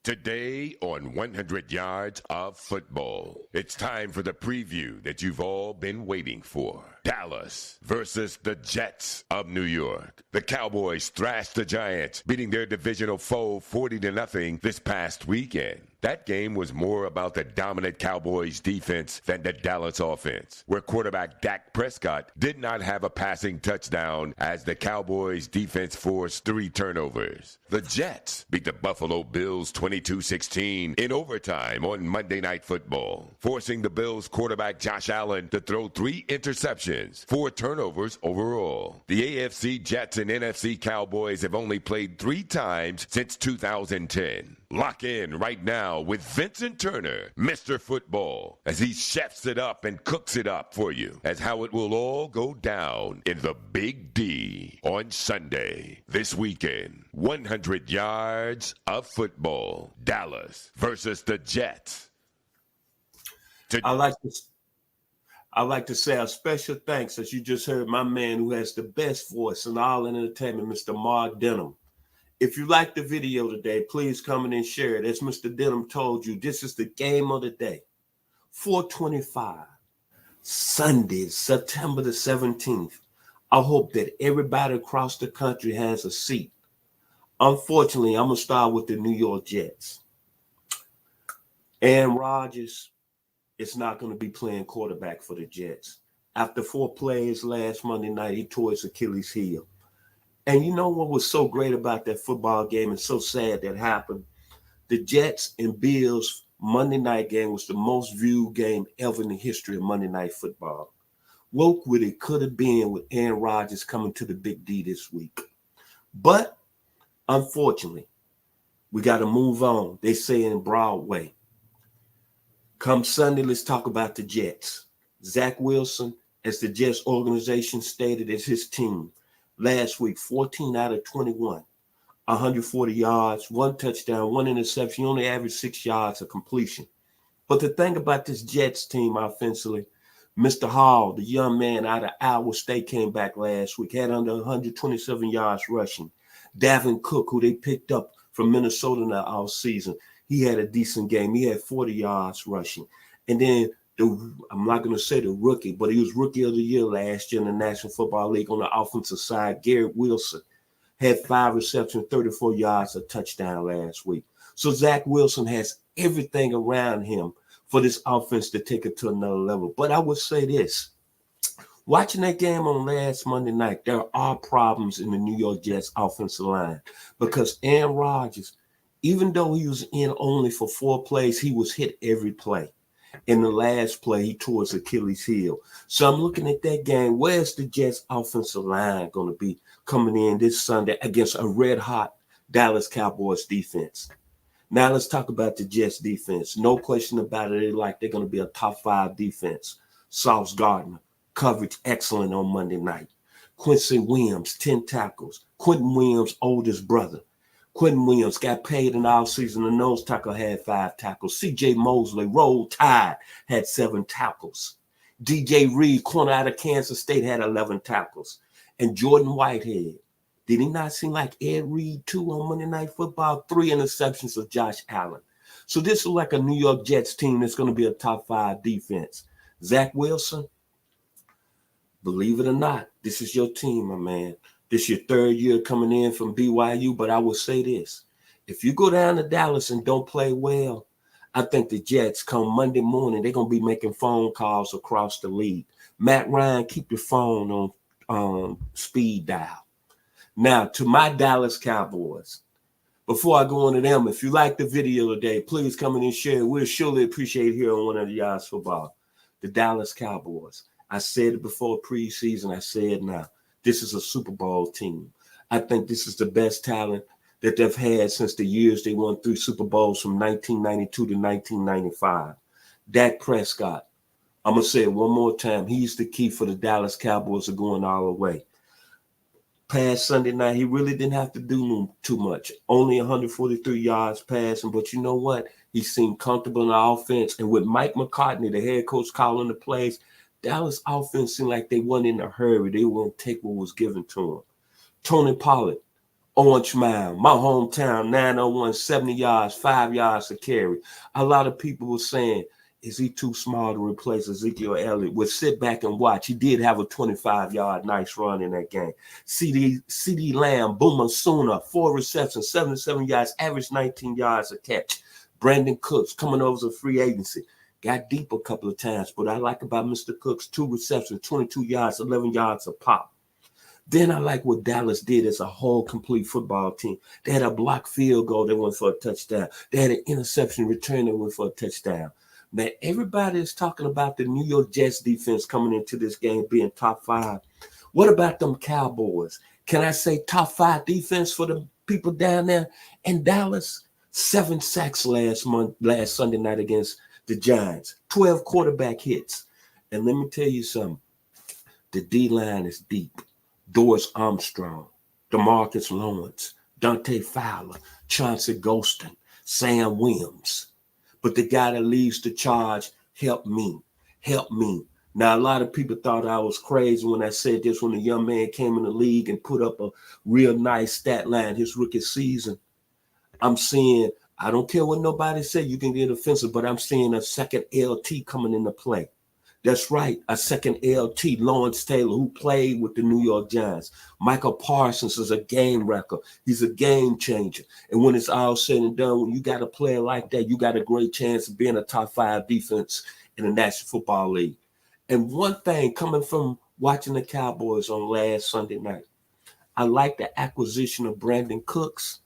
Today on 100 Yards of Football, it's time for the preview that you've all been waiting for. Dallas versus the Jets of New York. The Cowboys thrashed the Giants, beating their divisional foe 40-0 this past weekend. That game was more about the dominant Cowboys defense than the Dallas offense, where quarterback Dak Prescott did not have a passing touchdown as the Cowboys defense forced 3 turnovers. The Jets beat the Buffalo Bills 22-16 in overtime on Monday Night Football, forcing the Bills quarterback Josh Allen to throw 3 interceptions, 4 turnovers overall. The AFC Jets and NFC Cowboys have only played 3 times since 2010. Lock in right now with Vincent Turner, Mr. Football, as he chefs it up and cooks it up for you as how it will all go down in the Big D on Sunday this weekend. 100 yards of football. Dallas versus the Jets. I like to say a special thanks, as you just heard, my man who has the best voice in all entertainment, Mr. Mark Denham. If you like the video today, please come in and share it. As Mr. Denham told you, this is the game of the day. 4:25, Sunday, September the 17th. I hope that everybody across the country has a seat. Unfortunately, I'm going to start with the New York Jets. Aaron Rodgers is not going to be playing quarterback for the Jets. After 4 plays last Monday night, he tore his Achilles heel. And you know what was so great about that football game and so sad that happened? The Jets and Bills Monday night game was the most viewed game ever in the history of Monday Night Football. Look what it could have been with Aaron Rodgers coming to the Big D this week. But unfortunately, we got to move on. They say in Broadway. Come Sunday, let's talk about the Jets. Zach Wilson, as the Jets organization stated, as his team. Last week, 14 out of 21, 140 yards, 1 touchdown, 1 interception. He only averaged 6 yards of completion. But the thing about this Jets team offensively, Mr. Hall, the young man out of Iowa State, came back last week, had under 127 yards rushing. Davin Cook, who they picked up from Minnesota in the offseason, he had a decent game. He had 40 yards rushing. And then I'm not going to say the rookie, but he was rookie of the year last year in the National Football League on the offensive side. Garrett Wilson had 5 receptions, 34 yards, a touchdown last week. So Zach Wilson has everything around him for this offense to take it to another level. But I would say this. Watching that game on last Monday night, there are problems in the New York Jets offensive line because Aaron Rodgers, even though he was in only for 4 plays, he was hit every play. In the last play, he tore his Achilles heel. So I'm looking at that game. Where's the Jets offensive line going to be coming in this Sunday against a red-hot Dallas Cowboys defense? Now let's talk about the Jets defense. No question about it. They're going to be a top 5 defense. Sauce Gardner, coverage excellent on Monday night. Quincy Williams, 10 tackles. Quentin Williams' oldest brother. Quentin Williams got paid in the offseason. The nose tackle had 5 tackles. C.J. Mosley, Roll Tide, had 7 tackles. D.J. Reed, corner out of Kansas State, had 11 tackles. And Jordan Whitehead, did he not seem like Ed Reed too on Monday Night Football? 3 interceptions of Josh Allen. So this is like a New York Jets team that's going to be a top 5 defense. Zach Wilson, believe it or not, this is your team, my man. This is your 3rd year coming in from BYU, but I will say this. If you go down to Dallas and don't play well, I think the Jets come Monday morning, they're going to be making phone calls across the league. Matt Ryan, keep your phone on speed dial. Now, to my Dallas Cowboys, before I go on to them, if you like the video today, please come in and share it. We'll surely appreciate it here on 100 Yards Football. The Dallas Cowboys. I said it before preseason. I say it now. This is a Super Bowl team. I think this is the best talent that they've had since the years they won 3 Super Bowls from 1992 to 1995. Dak Prescott, I'm going to say it one more time. He's the key for the Dallas Cowboys of going all the way. Past Sunday night, he really didn't have to do too much. Only 143 yards passing, but you know what? He seemed comfortable in the offense. And with Mike McCartney, the head coach, calling the plays, Dallas offense seemed like they weren't in a hurry. They won't take what was given to them. Tony Pollard, Orange Mound, my hometown, 901, 70 yards, 5 yards to carry. A lot of people were saying, is he too small to replace Ezekiel Elliott? We'll sit back and watch. He did have a 25-yard nice run in that game. CD Lamb, Boomer Sooner, 4 receptions, 77 yards, average 19 yards a catch. Brandon Cooks coming over as a free agency. Got deep a couple of times, but I like about Mr. Cooks, 2 receptions, 22 yards, 11 yards a pop. Then I like what Dallas did as a whole complete football team. They had a blocked field goal that went for a touchdown. They had an interception return that went for a touchdown. Now, everybody is talking about the New York Jets defense coming into this game being top 5. What about them Cowboys? Can I say top 5 defense for the people down there in Dallas? 7 sacks last Sunday night against the Giants. 12 quarterback hits. And let me tell you something. The D-line is deep. Doris Armstrong, DeMarcus Lawrence, Dante Fowler, Chauncey Golston, Sam Williams. But the guy that leads the charge, help me. Now, a lot of people thought I was crazy when I said this when the young man came in the league and put up a real nice stat line his rookie season. I'm seeing, I don't care what nobody said, you can get offensive, but I'm seeing a second LT coming into play. That's right, a second LT, Lawrence Taylor, who played with the New York Giants. Michael Parsons is a game wrecker. He's a game changer. And when it's all said and done, when you got a player like that, you got a great chance of being a top 5 defense in the National Football League. And one thing coming from watching the Cowboys on last Sunday night, I like the acquisition of Brandon Cooks,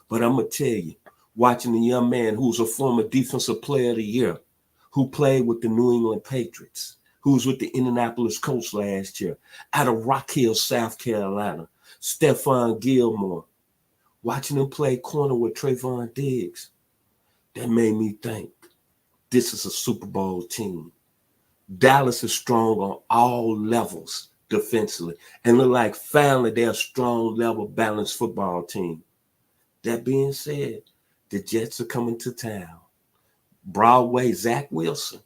but I'm going to tell you, watching the young man who's a former Defensive Player of the Year, who played with the New England Patriots, who was with the Indianapolis Colts last year, out of Rock Hill, South Carolina, Stephon Gilmore, watching him play corner with Trayvon Diggs, that made me think this is a Super Bowl team. Dallas is strong on all levels defensively, and look like finally they're a strong level balanced football team. That being said, the Jets are coming to town. Broadway, Zach Wilson.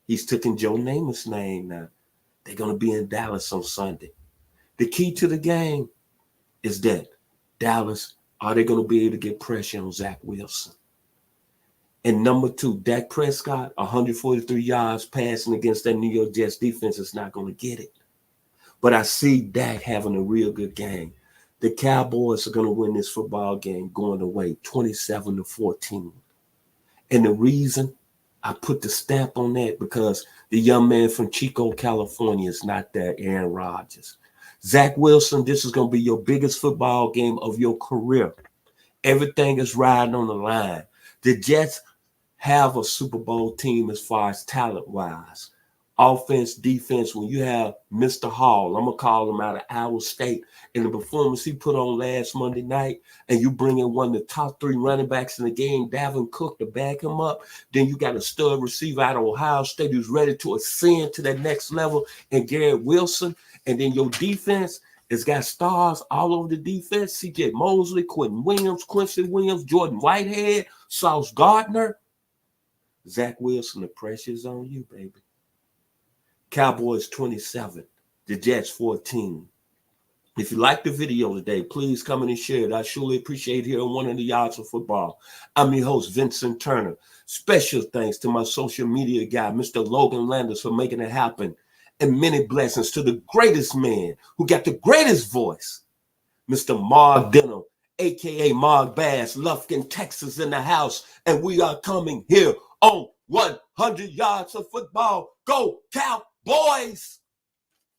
He's taking Joe Namath's name now. They're going to be in Dallas on Sunday. The key to the game is that Dallas, are they going to be able to get pressure on Zach Wilson? And number 2, Dak Prescott, 143 yards passing against that New York Jets defense is not going to get it. But I see Dak having a real good game. The Cowboys are going to win this football game going away 27-14. And the reason I put the stamp on that because the young man from Chico, California is not there, Aaron Rodgers. Zach Wilson, this is going to be your biggest football game of your career. Everything is riding on the line. The Jets have a Super Bowl team as far as talent-wise. Offense, defense, when you have Mr. Hall, I'm going to call him out of Iowa State, and the performance he put on last Monday night, and you bring in one of the top 3 running backs in the game, Dalvin Cook, to back him up, then you got a stud receiver out of Ohio State who's ready to ascend to that next level, and Garrett Wilson, and then your defense has got stars all over the defense, C.J. Mosley, Quentin Williams, Quincy Williams, Jordan Whitehead, Sauce Gardner. Zach Wilson, the pressure's on you, baby. Cowboys 27, the Jets 14. If you like the video today, please come in and share it. I surely appreciate hearing one of the yards of football. I'm your host, Vincent Turner. Special thanks to my social media guy, Mr. Logan Landers, for making it happen. And many blessings to the greatest man who got the greatest voice, Mr. Mark Denham, a.k.a. Mark Bass, Lufkin, Texas in the house. And we are coming here on 100 yards of football. Go Cowboys!